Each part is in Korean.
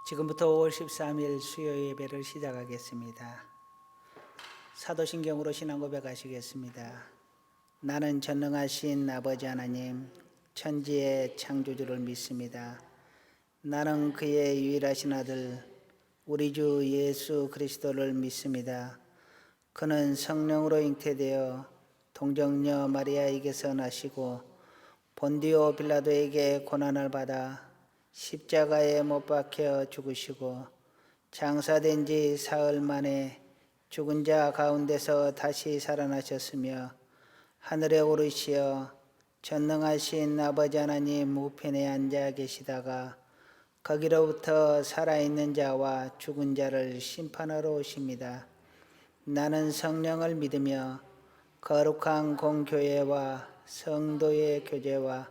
지금부터 5월 13일 수요 예배를 시작하겠습니다. 사도신경으로 신앙 고백하시겠습니다. 나는 전능하신 아버지 하나님, 천지의 창조주를 믿습니다. 나는 그의 유일하신 아들, 우리 주 예수 그리스도를 믿습니다. 그는 성령으로 잉태되어 동정녀 마리아에게서 나시고 본디오 빌라도에게 고난을 받아 십자가에 못 박혀 죽으시고 장사된 지 사흘 만에 죽은 자 가운데서 다시 살아나셨으며 하늘에 오르시어 전능하신 아버지 하나님 우편에 앉아 계시다가 거기로부터 살아있는 자와 죽은 자를 심판하러 오십니다. 나는 성령을 믿으며 거룩한 공교회와 성도의 교제와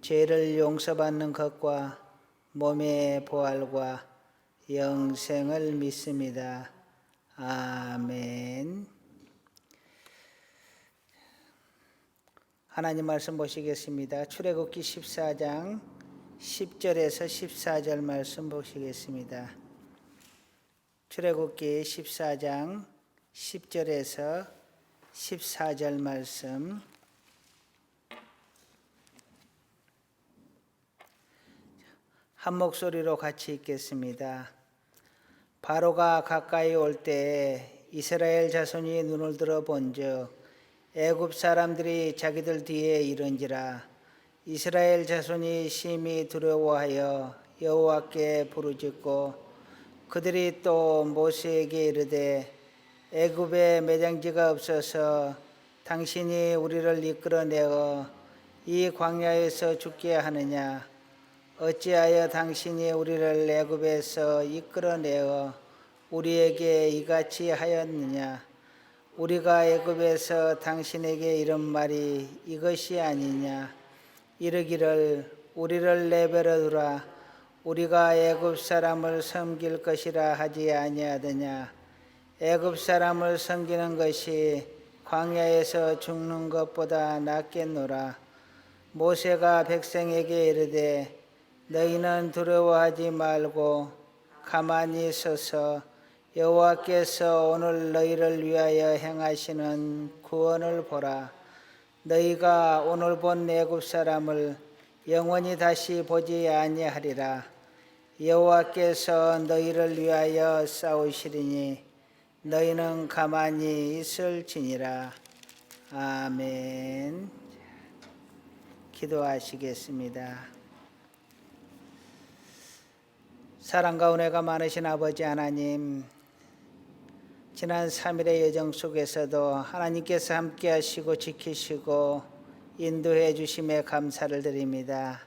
죄를 용서받는 것과 몸의 부활과 영생을 믿습니다. 아멘. 하나님 말씀 보시겠습니다. 출애굽기 14장 10절에서 14절 말씀 보시겠습니다. 출애굽기 14장 10절에서 14절 말씀 한 목소리로 같이 읽겠습니다. 바로가 가까이 올 때에 이스라엘 자손이 눈을 들어 본즉 애굽 사람들이 자기들 뒤에 이른지라. 이스라엘 자손이 심히 두려워하여 여호와께 부르짖고 그들이 또 모세에게 이르되 애굽에 매장지가 없어서 당신이 우리를 이끌어내어 이 광야에서 죽게 하느냐. 어찌하여 당신이 우리를 애굽에서 이끌어내어 우리에게 이같이 하였느냐. 우리가 애굽에서 당신에게 이른 말이 이것이 아니냐. 이르기를 우리를 내버려 두라. 우리가 애굽 사람을 섬길 것이라 하지 아니하더냐. 애굽 사람을 섬기는 것이 광야에서 죽는 것보다 낫겠노라. 모세가 백성에게 이르되 너희는 두려워하지 말고 가만히 서서 여호와께서 오늘 너희를 위하여 행하시는 구원을 보라. 너희가 오늘 본 애굽 사람을 영원히 다시 보지 아니하리라. 여호와께서 너희를 위하여 싸우시리니 너희는 가만히 있을지니라. 아멘. 기도하시겠습니다. 사랑과 은혜가 많으신 아버지 하나님, 지난 3일의 여정 속에서도 하나님께서 함께 하시고 지키시고 인도해 주심에 감사를 드립니다.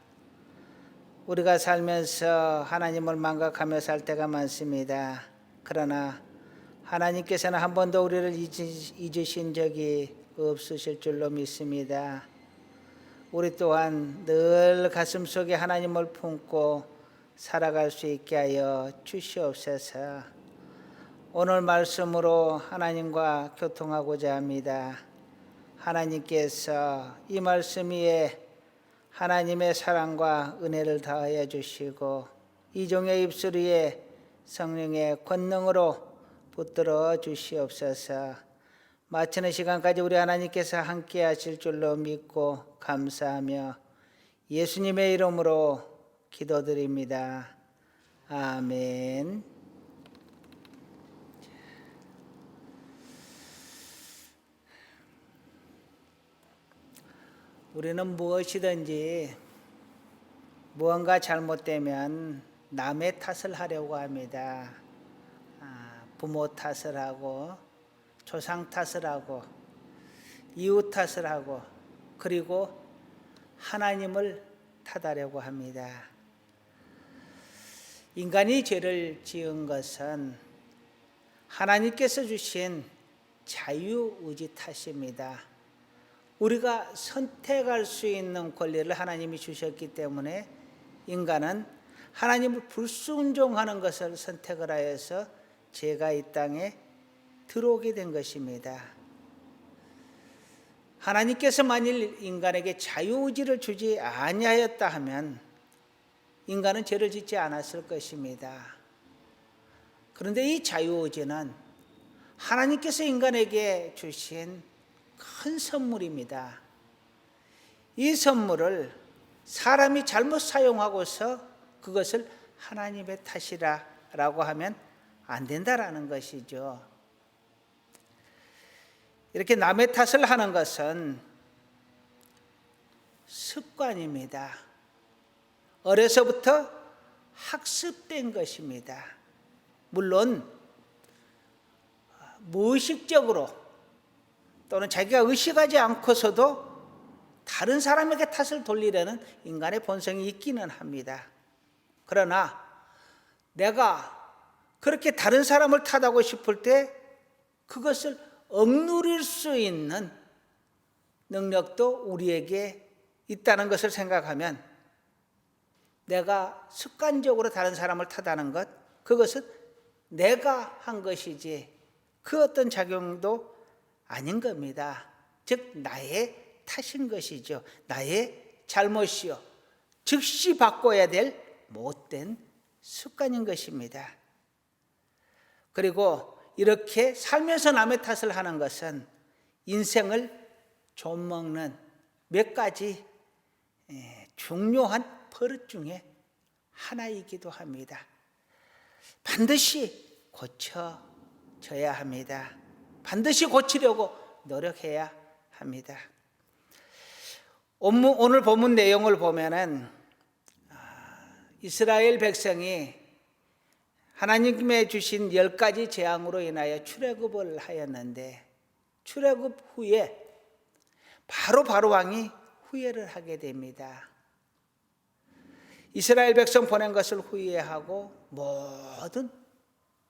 우리가 살면서 하나님을 망각하며 살 때가 많습니다. 그러나 하나님께서는 한 번도 우리를 잊으신 적이 없으실 줄로 믿습니다. 우리 또한 늘 가슴속에 하나님을 품고 살아갈 수 있게 하여 주시옵소서. 오늘 말씀으로 하나님과 교통하고자 합니다. 하나님께서 이 말씀 위에 하나님의 사랑과 은혜를 더하여 주시고 이 종의 입술 위에 성령의 권능으로 붙들어 주시옵소서. 마치는 시간까지 우리 하나님께서 함께 하실 줄로 믿고 감사하며 예수님의 이름으로 기도드립니다. 아멘. 우리는 무엇이든지 무언가 잘못되면 남의 탓을 하려고 합니다. 부모 탓을 하고 조상 탓을 하고 이웃 탓을 하고 그리고 하나님을 탓하려고 합니다. 인간이 죄를 지은 것은 하나님께서 주신 자유의지 탓입니다. 우리가 선택할 수 있는 권리를 하나님이 주셨기 때문에 인간은 하나님을 불순종하는 것을 선택을 하여서 죄가 이 땅에 들어오게 된 것입니다. 하나님께서 만일 인간에게 자유의지를 주지 아니하였다 하면 인간은 죄를 짓지 않았을 것입니다. 그런데 이 자유의지는 하나님께서 인간에게 주신 큰 선물입니다. 이 선물을 사람이 잘못 사용하고서 그것을 하나님의 탓이라고 하면 안 된다라는 것이죠. 이렇게 남의 탓을 하는 것은 습관입니다. 어려서부터 학습된 것입니다. 물론 무의식적으로 또는 자기가 의식하지 않고서도 다른 사람에게 탓을 돌리려는 인간의 본성이 있기는 합니다. 그러나 내가 그렇게 다른 사람을 탓하고 싶을 때 그것을 억누릴 수 있는 능력도 우리에게 있다는 것을 생각하면 내가 습관적으로 다른 사람을 탓하는 것, 그것은 내가 한 것이지 그 어떤 작용도 아닌 겁니다. 즉 나의 탓인 것이죠. 나의 잘못이요. 즉시 바꿔야 될 못된 습관인 것입니다. 그리고 이렇게 살면서 남의 탓을 하는 것은 인생을 좀먹는 몇 가지 중요한 버릇 중에 하나이기도 합니다. 반드시 고쳐져야 합니다. 반드시 고치려고 노력해야 합니다. 오늘 본문 내용을 보면은 이스라엘 백성이 하나님의 주신 10가지 재앙으로 인하여 출애굽을 하였는데 출애굽 후에 바로 왕이 후회를 하게 됩니다. 이스라엘 백성 보낸 것을 후회하고 모든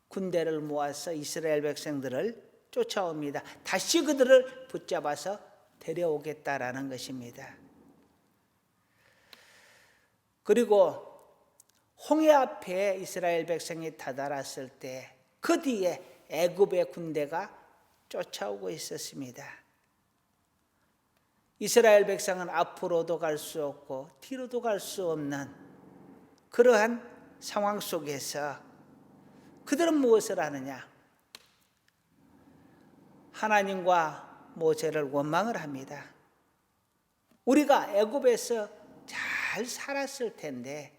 군대를 모아서 이스라엘 백성들을 쫓아옵니다. 다시 그들을 붙잡아서 데려오겠다라는 것입니다. 그리고 홍해 앞에 이스라엘 백성이 다다랐을 때 그 뒤에 애굽의 군대가 쫓아오고 있었습니다. 이스라엘 백성은 앞으로도 갈 수 없고 뒤로도 갈 수 없는 그러한 상황 속에서 그들은 무엇을 하느냐? 하나님과 모세를 원망을 합니다. 우리가 애굽에서 잘 살았을 텐데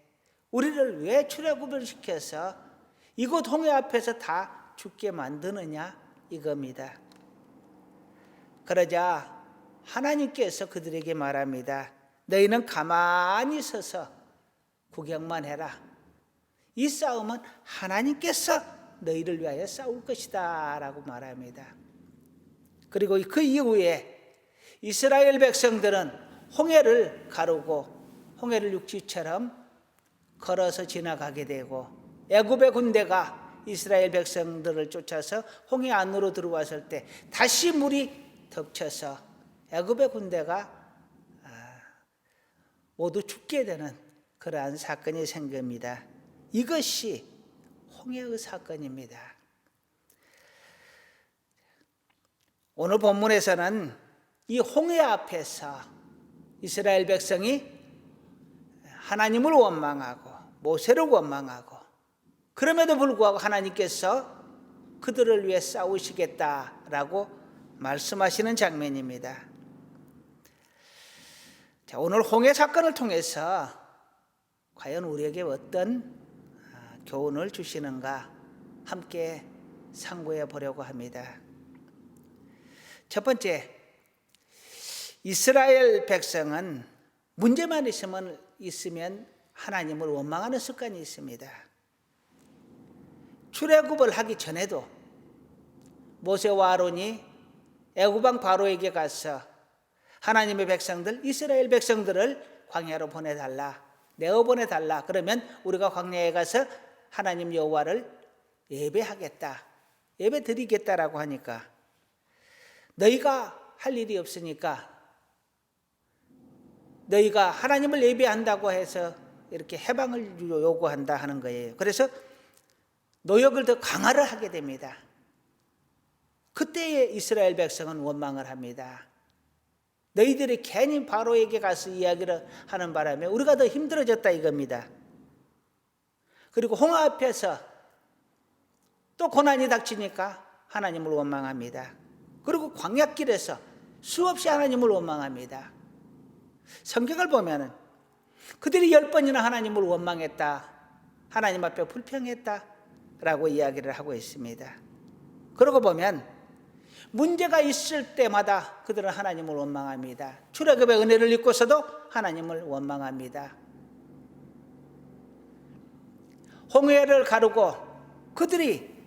우리를 왜 출애굽을 시켜서 이곳 홍해 앞에서 다 죽게 만드느냐 이겁니다. 그러자 하나님께서 그들에게 말합니다. 너희는 가만히 서서 구경만 해라. 이 싸움은 하나님께서 너희를 위하여 싸울 것이다 라고 말합니다. 그리고 그 이후에 이스라엘 백성들은 홍해를 가르고 홍해를 육지처럼 걸어서 지나가게 되고 애굽의 군대가 이스라엘 백성들을 쫓아서 홍해 안으로 들어왔을 때 다시 물이 덮쳐서 애굽의 군대가 모두 죽게 되는 그러한 사건이 생깁니다. 이것이 홍해의 사건입니다. 오늘 본문에서는 이 홍해 앞에서 이스라엘 백성이 하나님을 원망하고 모세를 원망하고 그럼에도 불구하고 하나님께서 그들을 위해 싸우시겠다라고 말씀하시는 장면입니다. 자, 오늘 홍해 사건을 통해서 과연 우리에게 어떤 교훈을 주시는가 함께 상고해 보려고 합니다. 첫 번째, 이스라엘 백성은 문제만 있으면 하나님을 원망하는 습관이 있습니다. 출애굽을 하기 전에도 모세와 아론이 애굽왕 바로에게 가서 하나님의 백성들, 이스라엘 백성들을 광야로 보내달라, 내어보내달라. 그러면 우리가 광야에 가서 하나님 여호와를 예배하겠다, 예배 드리겠다라고 하니까 너희가 할 일이 없으니까 너희가 하나님을 예배한다고 해서 이렇게 해방을 요구한다 하는 거예요. 그래서 노역을 더 강화를 하게 됩니다. 그때에 이스라엘 백성은 원망을 합니다. 너희들이 괜히 바로에게 가서 이야기를 하는 바람에 우리가 더 힘들어졌다 이겁니다. 그리고 홍해 앞에서 또 고난이 닥치니까 하나님을 원망합니다. 그리고 광야길에서 수없이 하나님을 원망합니다. 성경을 보면은 그들이 10번이나 하나님을 원망했다, 하나님 앞에 불평했다 라고 이야기를 하고 있습니다. 그러고 보면 문제가 있을 때마다 그들은 하나님을 원망합니다. 출애굽의 은혜를 잊고서도 하나님을 원망합니다. 홍해를 가르고 그들이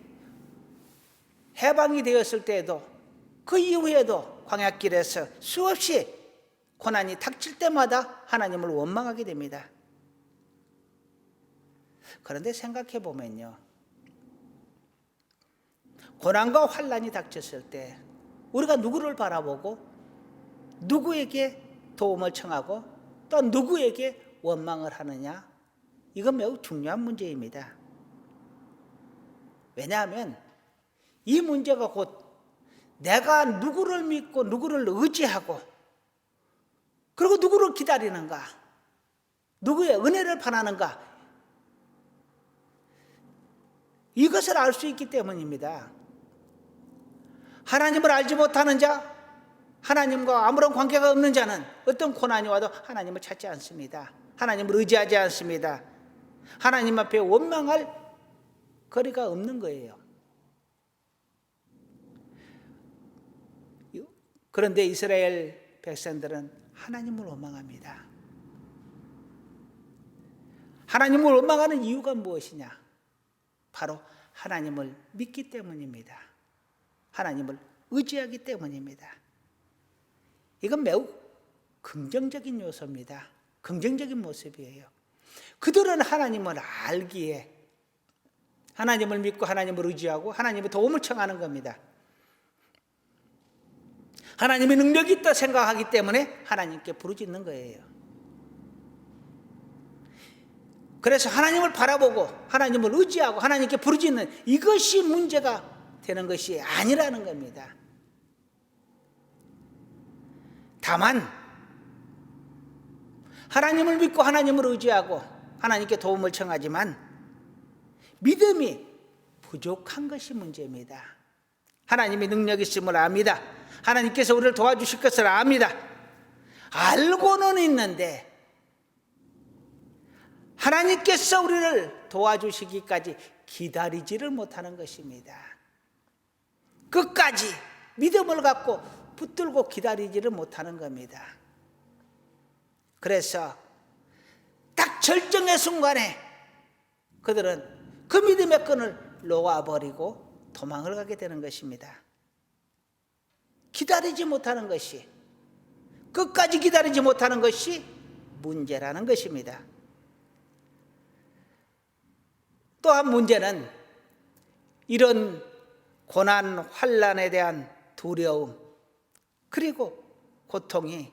해방이 되었을 때에도, 그 이후에도 광야길에서 수없이 고난이 닥칠 때마다 하나님을 원망하게 됩니다. 그런데 생각해 보면요, 고난과 환난이 닥쳤을 때 우리가 누구를 바라보고 누구에게 도움을 청하고 또 누구에게 원망을 하느냐, 이건 매우 중요한 문제입니다. 왜냐하면 이 문제가 곧 내가 누구를 믿고 누구를 의지하고 그리고 누구를 기다리는가, 누구의 은혜를 바라는가, 이것을 알 수 있기 때문입니다. 하나님을 알지 못하는 자, 하나님과 아무런 관계가 없는 자는 어떤 고난이 와도 하나님을 찾지 않습니다. 하나님을 의지하지 않습니다. 하나님 앞에 원망할 거리가 없는 거예요. 그런데 이스라엘 백성들은 하나님을 원망합니다. 하나님을 원망하는 이유가 무엇이냐? 바로 하나님을 믿기 때문입니다. 하나님을 의지하기 때문입니다. 이건 매우 긍정적인 요소입니다. 긍정적인 모습이에요. 그들은 하나님을 알기에 하나님을 믿고 하나님을 의지하고 하나님의 도움을 청하는 겁니다. 하나님의 능력이 있다 생각하기 때문에 하나님께 부르짖는 거예요. 그래서 하나님을 바라보고 하나님을 의지하고 하나님께 부르짖는 이것이 문제가 되는 것이 아니라는 겁니다. 다만 하나님을 믿고 하나님을 의지하고 하나님께 도움을 청하지만 믿음이 부족한 것이 문제입니다. 하나님의 능력이 있음을 압니다. 하나님께서 우리를 도와주실 것을 압니다. 알고는 있는데 하나님께서 우리를 도와주시기까지 기다리지를 못하는 것입니다. 끝까지 믿음을 갖고 붙들고 기다리지를 못하는 겁니다. 그래서 딱 절정의 순간에 그들은 그 믿음의 끈을 놓아버리고 도망을 가게 되는 것입니다. 기다리지 못하는 것이, 끝까지 기다리지 못하는 것이 문제라는 것입니다. 또한 문제는 이런 고난, 환난에 대한 두려움, 그리고 고통이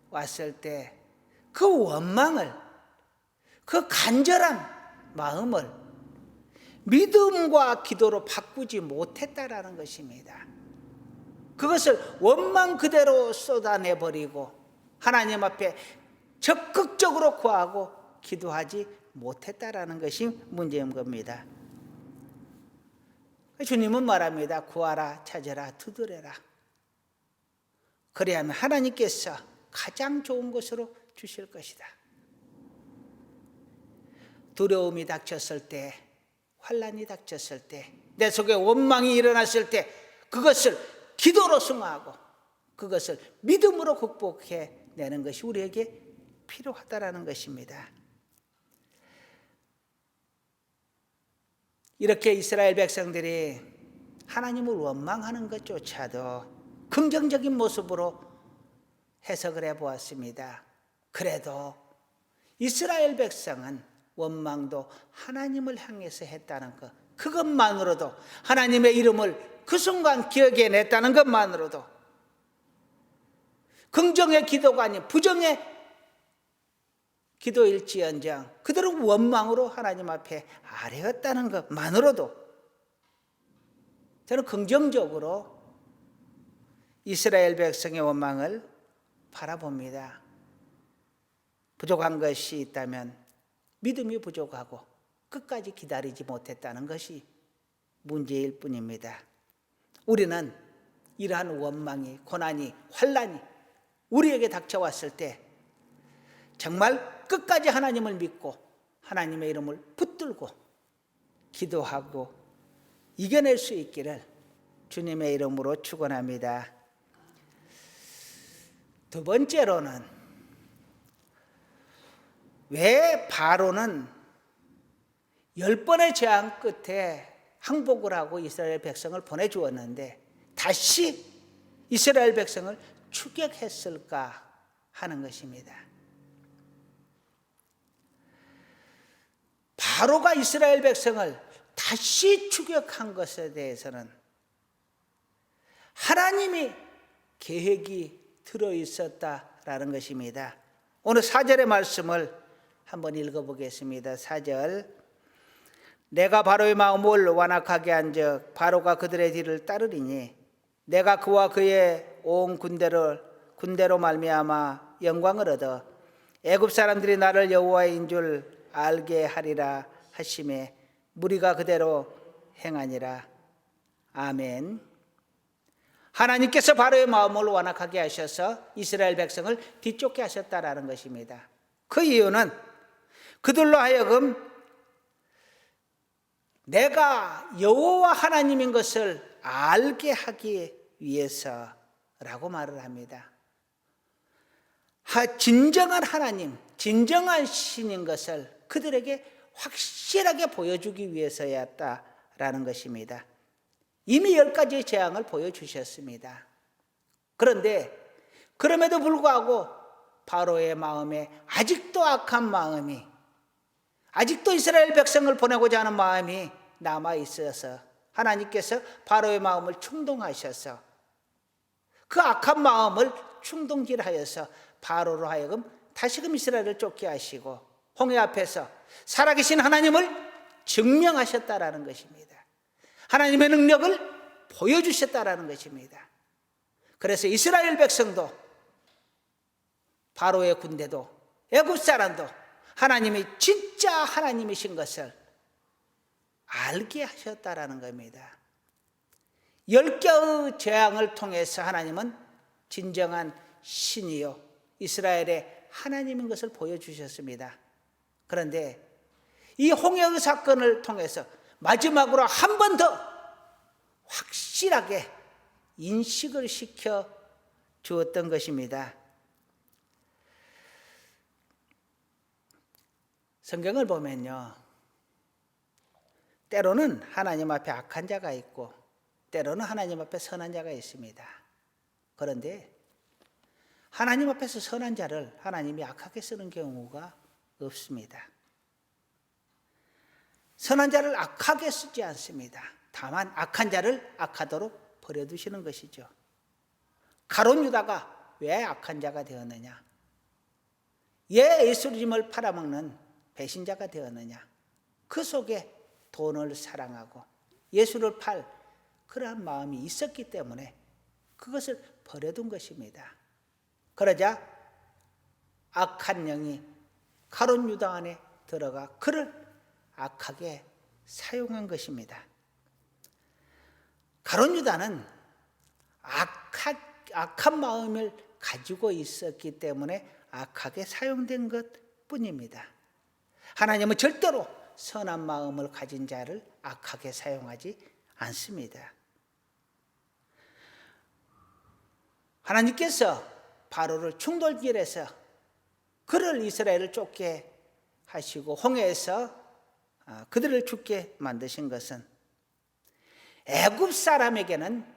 왔을 때 그 원망을, 그 간절한 마음을 믿음과 기도로 바꾸지 못했다라는 것입니다. 그것을 원망 그대로 쏟아내버리고 하나님 앞에 적극적으로 구하고 기도하지 못했다라는 것이 문제인 겁니다. 주님은 말합니다. 구하라, 찾으라, 두드려라. 그래야만 하나님께서 가장 좋은 것으로 주실 것이다. 두려움이 닥쳤을 때, 환난이 닥쳤을 때, 내 속에 원망이 일어났을 때 그것을 기도로 승화하고 그것을 믿음으로 극복해내는 것이 우리에게 필요하다라는 것입니다. 이렇게 이스라엘 백성들이 하나님을 원망하는 것조차도 긍정적인 모습으로 해석을 해보았습니다. 그래도 이스라엘 백성은 원망도 하나님을 향해서 했다는 것, 그것만으로도 하나님의 이름을 그 순간 기억해냈다는 것만으로도 긍정의 기도가 아닌 부정의 기도일지언정 그들은 원망으로 하나님 앞에 아뢰었다는 것만으로도 저는 긍정적으로 이스라엘 백성의 원망을 바라봅니다. 부족한 것이 있다면 믿음이 부족하고 끝까지 기다리지 못했다는 것이 문제일 뿐입니다. 우리는 이러한 원망이, 고난이, 환난이 우리에게 닥쳐왔을 때 정말 끝까지 하나님을 믿고 하나님의 이름을 붙들고 기도하고 이겨낼 수 있기를 주님의 이름으로 축원합니다. 두 번째로는 왜 바로는 10번의 재앙 끝에 항복을 하고 이스라엘 백성을 보내주었는데 다시 이스라엘 백성을 추격했을까 하는 것입니다. 바로가 이스라엘 백성을 다시 추격한 것에 대해서는 하나님이 계획이 들어있었다라는 것입니다. 오늘 4절의 말씀을 한번 읽어보겠습니다. 4절, 내가 바로의 마음을 완악하게 한즉 바로가 그들의 뒤를 따르리니 내가 그와 그의 온 군대로 말미암아 영광을 얻어 애굽 사람들이 나를 여호와인 줄 알게 하리라 하시매 무리가 그대로 행하니라. 아멘. 하나님께서 바로의 마음을 완악하게 하셔서 이스라엘 백성을 뒤쫓게 하셨다라는 것입니다. 그 이유는 그들로 하여금 내가 여호와 하나님인 것을 알게 하기 위해서라고 말을 합니다. 진정한 하나님, 진정한 신인 것을 그들에게 확실하게 보여주기 위해서였다라는 것입니다. 이미 10가지의 재앙을 보여주셨습니다. 그런데 그럼에도 불구하고 바로의 마음에 아직도 악한 마음이, 아직도 이스라엘 백성을 보내고자 하는 마음이 남아 있어서 하나님께서 바로의 마음을 충동하셔서 그 악한 마음을 충동질하여서 바로로 하여금 다시금 이스라엘을 쫓게 하시고 홍해 앞에서 살아계신 하나님을 증명하셨다라는 것입니다. 하나님의 능력을 보여주셨다라는 것입니다. 그래서 이스라엘 백성도 바로의 군대도 애굽 사람도 하나님이 진짜 하나님이신 것을 알게 하셨다라는 겁니다. 10개의 재앙을 통해서 하나님은 진정한 신이요 이스라엘의 하나님인 것을 보여주셨습니다. 그런데 이 홍해의 사건을 통해서 마지막으로 한 번 더 확실하게 인식을 시켜 주었던 것입니다. 성경을 보면요, 때로는 하나님 앞에 악한 자가 있고 때로는 하나님 앞에 선한 자가 있습니다. 그런데 하나님 앞에서 선한 자를 하나님이 악하게 쓰는 경우가 없습니다. 선한 자를 악하게 쓰지 않습니다. 다만 악한 자를 악하도록 버려두시는 것이죠. 가룟 유다가 왜 악한 자가 되었느냐? 왜 예수님을 팔아먹는 배신자가 되었느냐? 그 속에 돈을 사랑하고 예수를 팔 그러한 마음이 있었기 때문에 그것을 버려둔 것입니다. 그러자 악한 영이 가룟 유다 안에 들어가 그를 악하게 사용한 것입니다. 가룟 유다는 악한 마음을 가지고 있었기 때문에 악하게 사용된 것뿐입니다. 하나님은 절대로 선한 마음을 가진 자를 악하게 사용하지 않습니다. 하나님께서 바로를 충돌질해서 그를 이스라엘을 쫓게 하시고 홍해에서 그들을 죽게 만드신 것은 애굽 사람에게는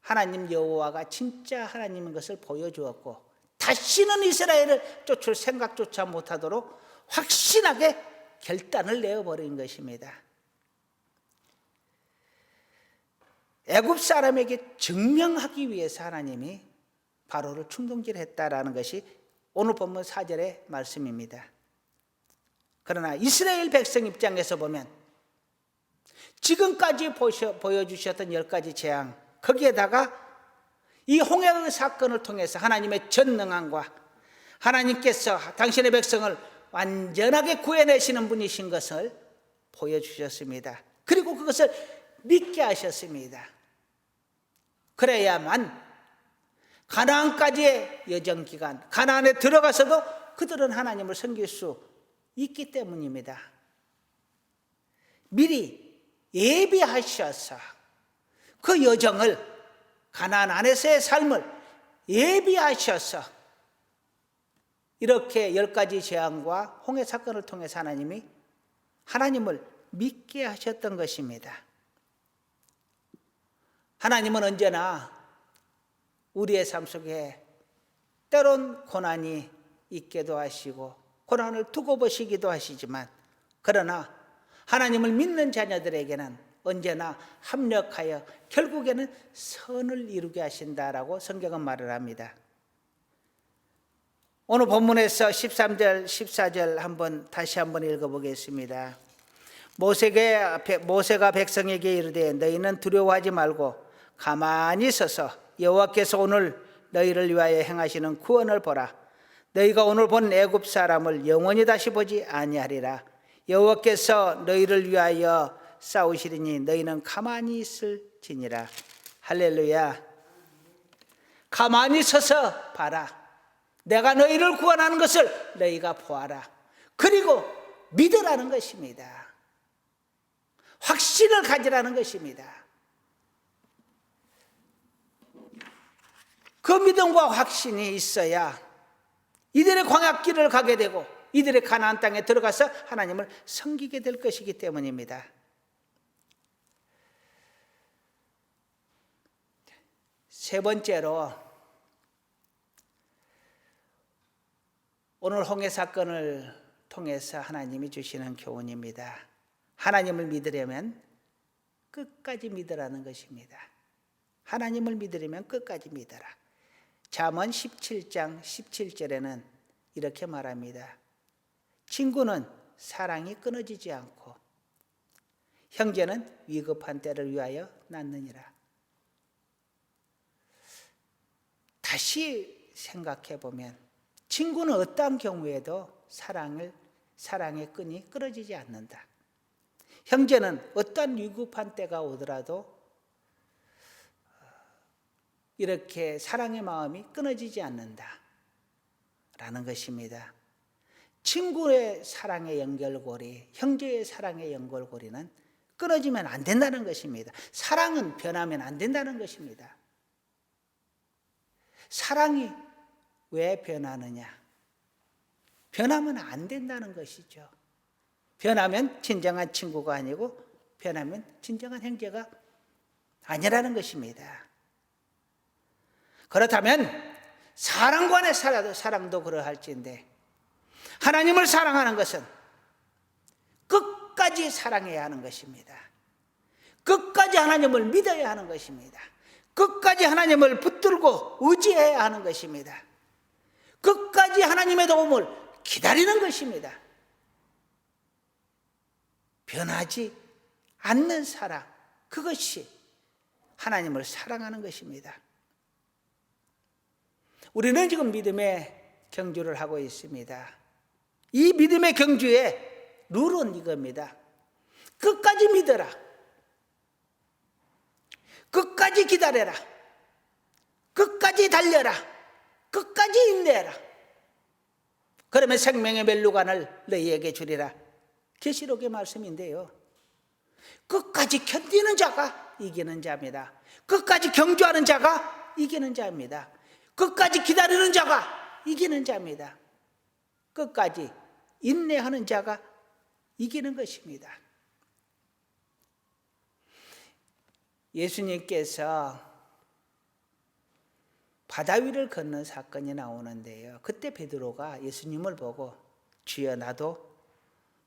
하나님 여호와가 진짜 하나님인 것을 보여주었고 다시는 이스라엘을 쫓을 생각조차 못하도록 확신하게 결단을 내어버린 것입니다. 애굽 사람에게 증명하기 위해서 하나님이 바로를 충동질했다라는 것이 오늘 본문 4절의 말씀입니다. 그러나 이스라엘 백성 입장에서 보면 지금까지 보여주셨던 10가지 재앙, 거기에다가 이 홍해의 사건을 통해서 하나님의 전능함과 하나님께서 당신의 백성을 완전하게 구해내시는 분이신 것을 보여주셨습니다. 그리고 그것을 믿게 하셨습니다. 그래야만 가나안까지의 여정 기간, 가나안에 들어가서도 그들은 하나님을 섬길 수 있기 때문입니다. 미리 예비하셔서 그 여정을, 가나안 안에서의 삶을 예비하셔서 이렇게 10가지 재앙과 홍해 사건을 통해서 하나님이 하나님을 믿게 하셨던 것입니다. 하나님은 언제나 우리의 삶 속에 때론 고난이 있게도 하시고 고난을 두고 보시기도 하시지만, 그러나 하나님을 믿는 자녀들에게는 언제나 합력하여 결국에는 선을 이루게 하신다라고 성경은 말을 합니다. 오늘 본문에서 13절, 14절 다시 한번 읽어보겠습니다. 모세가 백성에게 이르되 너희는 두려워하지 말고 가만히 서서 여호와께서 오늘 너희를 위하여 행하시는 구원을 보라. 너희가 오늘 본 애굽 사람을 영원히 다시 보지 아니하리라. 여호와께서 너희를 위하여 싸우시리니 너희는 가만히 있을지니라. 할렐루야. 가만히 서서 봐라. 내가 너희를 구원하는 것을 너희가 보아라. 그리고 믿으라는 것입니다. 확신을 가지라는 것입니다. 그 믿음과 확신이 있어야 이들의 광야길을 가게 되고 이들의 가나안 땅에 들어가서 하나님을 섬기게 될 것이기 때문입니다. 세 번째로, 오늘 홍해 사건을 통해서 하나님이 주시는 교훈입니다. 하나님을 믿으려면 끝까지 믿으라는 것입니다. 하나님을 믿으려면 끝까지 믿어라. 잠언 17장 17절에는 이렇게 말합니다. 친구는 사랑이 끊어지지 않고 형제는 위급한 때를 위하여 낳느니라. 다시 생각해 보면 친구는 어떠한 경우에도 사랑의 끈이 끊어지지 않는다. 형제는 어떠한 위급한 때가 오더라도 이렇게 사랑의 마음이 끊어지지 않는다 라는 것입니다. 친구의 사랑의 연결고리, 형제의 사랑의 연결고리는 끊어지면 안 된다는 것입니다. 사랑은 변하면 안 된다는 것입니다. 사랑이 왜 변하느냐? 변하면 안 된다는 것이죠. 변하면 진정한 친구가 아니고 변하면 진정한 형제가 아니라는 것입니다. 그렇다면 사랑관의 사랑도 그러할진데 하나님을 사랑하는 것은 끝까지 사랑해야 하는 것입니다. 끝까지 하나님을 믿어야 하는 것입니다. 끝까지 하나님을 붙들고 의지해야 하는 것입니다. 끝까지 하나님의 도움을 기다리는 것입니다. 변하지 않는 사랑, 그것이 하나님을 사랑하는 것입니다. 우리는 지금 믿음의 경주를 하고 있습니다. 이 믿음의 경주의 룰은 이겁니다. 끝까지 믿어라. 끝까지 기다려라. 끝까지 달려라. 끝까지 인내해라. 그러면 생명의 멸류관을 너희에게 주리라. 계시록의 말씀인데요. 끝까지 견디는 자가 이기는 자입니다. 끝까지 경주하는 자가 이기는 자입니다. 끝까지 기다리는 자가 이기는 자입니다. 끝까지 인내하는 자가 이기는 것입니다. 예수님께서 바다 위를 걷는 사건이 나오는데요. 그때 베드로가 예수님을 보고 주여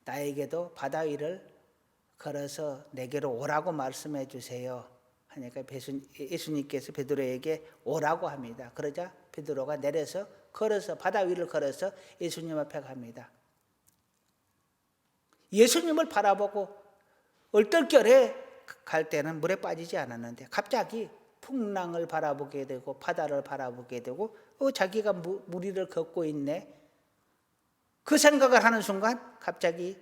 나에게도 바다 위를 걸어서 내게로 오라고 말씀해 주세요 하니까 예수님께서 베드로에게 오라고 합니다. 그러자 베드로가 내려서 바다 위를 걸어서 예수님 앞에 갑니다. 예수님을 바라보고 얼떨결에 갈 때는 물에 빠지지 않았는데 갑자기 풍랑을 바라보게 되고 바다를 바라보게 되고 자기가 물 위를 걷고 있네. 그 생각을 하는 순간 갑자기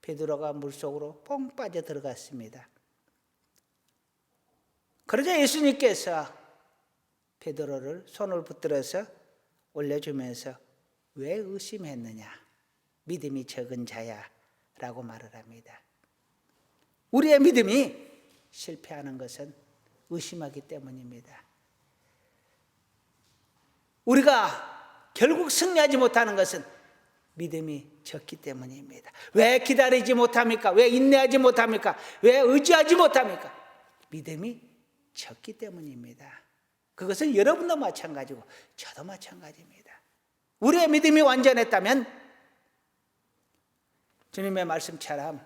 베드로가 물속으로 뻥 빠져 들어갔습니다. 그러자 예수님께서 베드로를 손을 붙들어서 올려주면서 왜 의심했느냐? 믿음이 적은 자야 라고 말을 합니다. 우리의 믿음이 실패하는 것은 의심하기 때문입니다. 우리가 결국 승리하지 못하는 것은 믿음이 적기 때문입니다. 왜 기다리지 못합니까? 왜 인내하지 못합니까? 왜 의지하지 못합니까? 믿음이 적기 때문입니다. 그것은 여러분도 마찬가지고 저도 마찬가지입니다. 우리의 믿음이 완전했다면 주님의 말씀처럼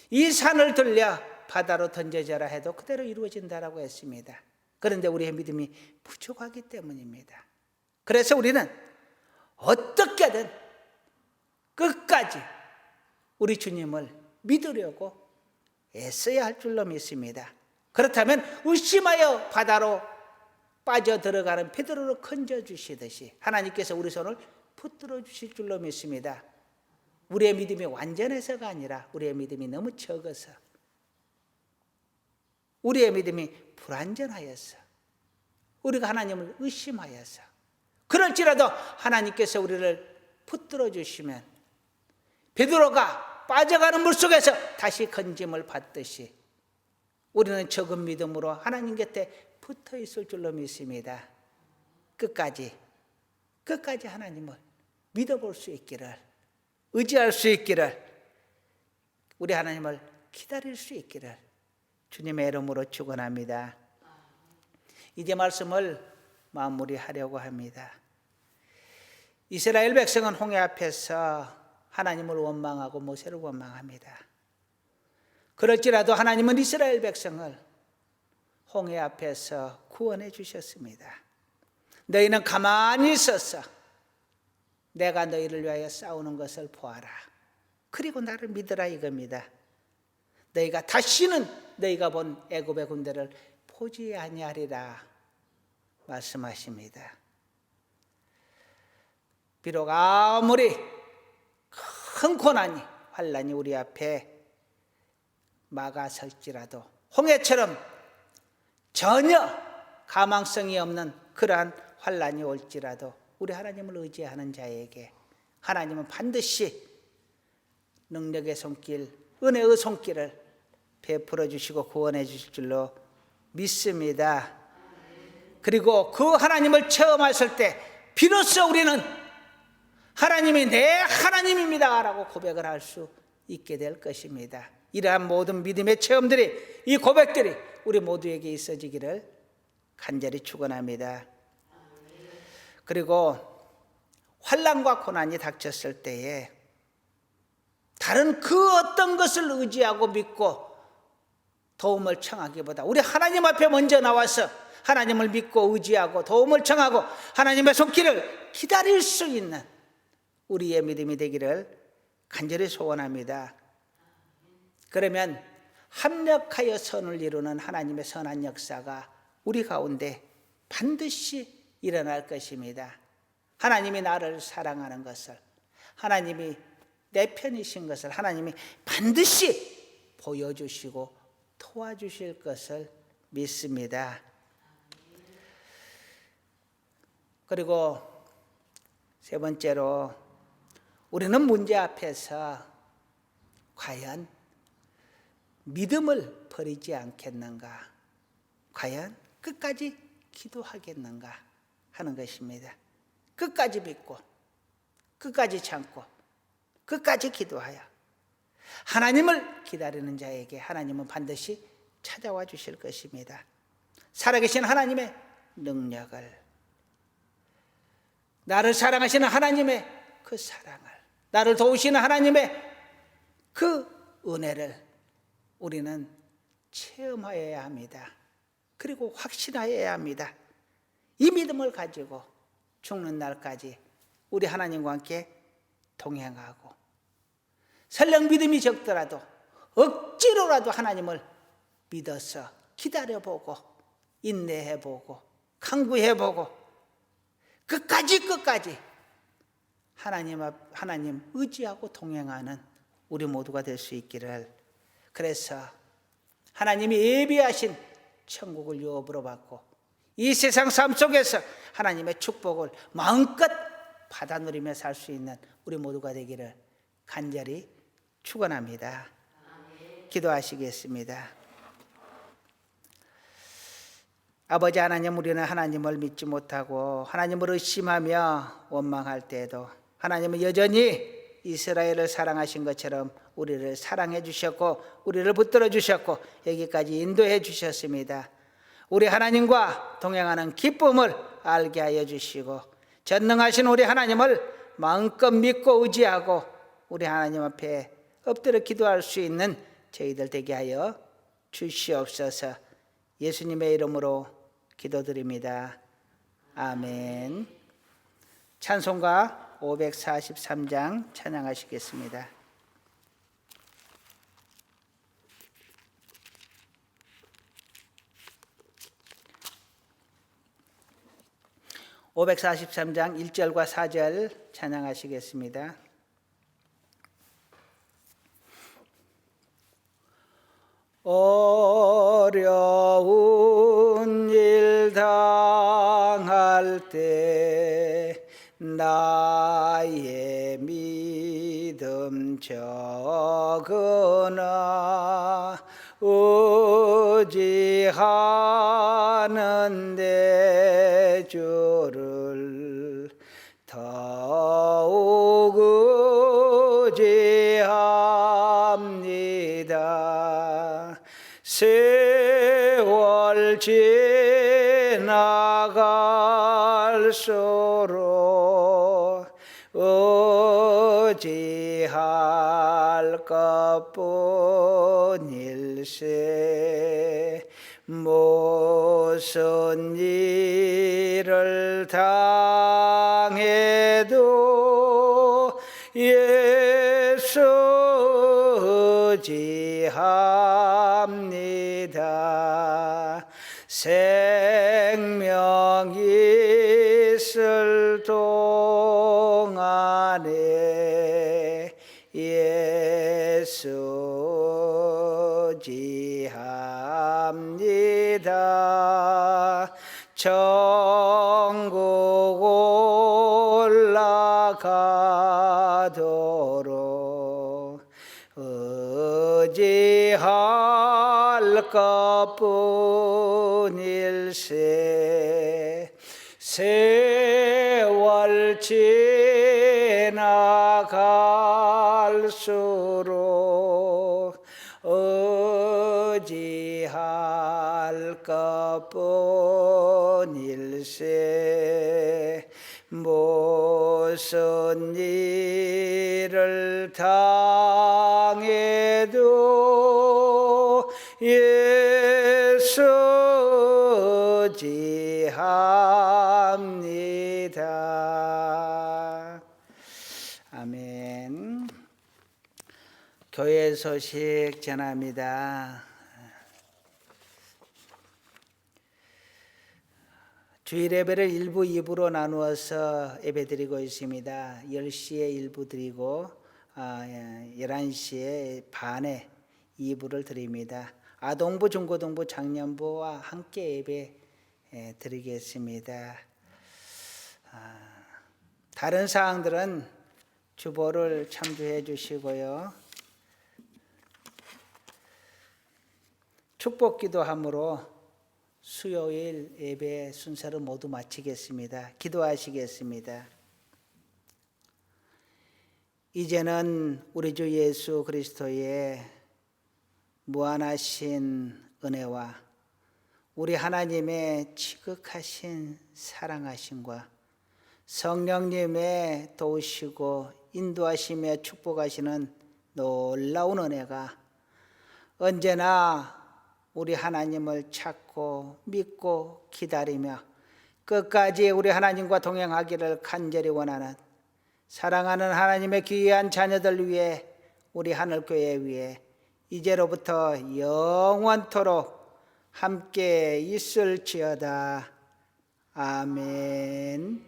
이 산을 들려 바다로 던져져라 해도 그대로 이루어진다라고 했습니다. 그런데 우리의 믿음이 부족하기 때문입니다. 그래서 우리는 어떻게든 끝까지 우리 주님을 믿으려고 애써야 할 줄로 믿습니다. 그렇다면 의심하여 바다로 빠져들어가는 베드로를 건져주시듯이 하나님께서 우리 손을 붙들어 주실 줄로 믿습니다. 우리의 믿음이 완전해서가 아니라 우리의 믿음이 너무 적어서, 우리의 믿음이 불완전하여서, 우리가 하나님을 의심하여서, 그럴지라도 하나님께서 우리를 붙들어 주시면 베드로가 빠져가는 물속에서 다시 건짐을 받듯이 우리는 적은 믿음으로 하나님 곁에 붙어 있을 줄로 믿습니다. 끝까지 하나님을 믿어볼 수 있기를, 의지할 수 있기를, 우리 하나님을 기다릴 수 있기를 주님의 이름으로 축원합니다. 이제 말씀을 마무리하려고 합니다. 이스라엘 백성은 홍해 앞에서 하나님을 원망하고 모세를 원망합니다. 그럴지라도 하나님은 이스라엘 백성을 홍해 앞에서 구원해 주셨습니다. 너희는 가만히 있어서 내가 너희를 위하여 싸우는 것을 보아라. 그리고 나를 믿으라 이겁니다. 너희가 다시는 너희가 본 애굽의 군대를 보지 아니하리라 말씀하십니다. 비록 아무리 큰 고난이, 환난이 우리 앞에 막아설지라도, 홍해처럼 전혀 가망성이 없는 그러한 환난이 올지라도 우리 하나님을 의지하는 자에게 하나님은 반드시 능력의 손길, 은혜의 손길을 베풀어 주시고 구원해 주실 줄로 믿습니다. 그리고 그 하나님을 체험했을 때 비로소 우리는 하나님이 내 하나님입니다 라고 고백을 할 수 있게 될 것입니다. 이러한 모든 믿음의 체험들이, 이 고백들이 우리 모두에게 있어지기를 간절히 축원합니다. 그리고 환난과 고난이 닥쳤을 때에 다른 그 어떤 것을 의지하고 믿고 도움을 청하기보다 우리 하나님 앞에 먼저 나와서 하나님을 믿고 의지하고 도움을 청하고 하나님의 손길을 기다릴 수 있는 우리의 믿음이 되기를 간절히 소원합니다. 그러면 합력하여 선을 이루는 하나님의 선한 역사가 우리 가운데 반드시 일어날 것입니다. 하나님이 나를 사랑하는 것을, 하나님이 내 편이신 것을 하나님이 반드시 보여주시고 도와주실 것을 믿습니다. 그리고 세 번째로, 우리는 문제 앞에서 과연 믿음을 버리지 않겠는가, 과연 끝까지 기도하겠는가 하는 것입니다. 끝까지 믿고, 끝까지 참고, 끝까지 기도하여 하나님을 기다리는 자에게 하나님은 반드시 찾아와 주실 것입니다. 살아계신 하나님의 능력을, 나를 사랑하시는 하나님의 그 사랑을, 나를 도우시는 하나님의 그 은혜를 우리는 체험하여야 합니다. 그리고 확신하여야 합니다. 이 믿음을 가지고 죽는 날까지 우리 하나님과 함께 동행하고, 설령 믿음이 적더라도 억지로라도 하나님을 믿어서 기다려보고 인내해보고 강구해보고 끝까지 하나님 의지하고 동행하는 우리 모두가 될 수 있기를, 그래서 하나님이 예비하신 천국을 유업으로 받고 이 세상 삶 속에서 하나님의 축복을 마음껏 받아 누리며 살 수 있는 우리 모두가 되기를 간절히 축원합니다. 기도하시겠습니다. 아버지 하나님, 우리는 하나님을 믿지 못하고 하나님을 의심하며 원망할 때에도 하나님은 여전히 이스라엘을 사랑하신 것처럼 우리를 사랑해 주셨고 우리를 붙들어 주셨고 여기까지 인도해 주셨습니다. 우리 하나님과 동행하는 기쁨을 알게 하여 주시고 전능하신 우리 하나님을 마음껏 믿고 의지하고 우리 하나님 앞에 엎드려 기도할 수 있는 저희들 되게 하여 주시옵소서. 예수님의 이름으로 기도드립니다. 아멘. 찬송가 543장 찬양하시겠습니다. (543장) 1절과 4절 찬양하시겠습니다. 어려운 일 당할 때 나의 믿음 적으나 의지하는데 주를 더욱 의지합니다. 세월 지나갈수록 의지할 것뿐일세. 무슨 일을 당해도 예수 의지합니다. 생명 있을 동안에 예수 의지합니다. 천국 올라가도록 의지할 것뿐일세. 세월 지나갈수록 의지할 것뿐일세. 무슨 일을 당해도 예수 의지합니다. 아멘. 교회 소식 전합니다. 주일 예배를 1부, 2부로 나누어서 예배드리고 있습니다. 10시에 1부 드리고 11시에 반에 2부를 드립니다. 아동부, 중고등부, 장년부와 함께 예배 드리겠습니다. 다른 사항들은 주보를 참조해 주시고요. 축복기도함으로 수요일 예배 순서를 모두 마치겠습니다. 기도하시겠습니다. 이제는 우리 주 예수 그리스도의 무한하신 은혜와 우리 하나님의 지극하신 사랑하심과 성령님의 도우시고 인도하시며 축복하시는 놀라운 은혜가 언제나 우리 하나님을 찾고 믿고 기다리며 끝까지 우리 하나님과 동행하기를 간절히 원하는 사랑하는 하나님의 귀한 자녀들 위해 우리 하늘교회 위에 이제로부터 영원토록 함께 있을지어다. 아멘.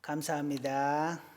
감사합니다.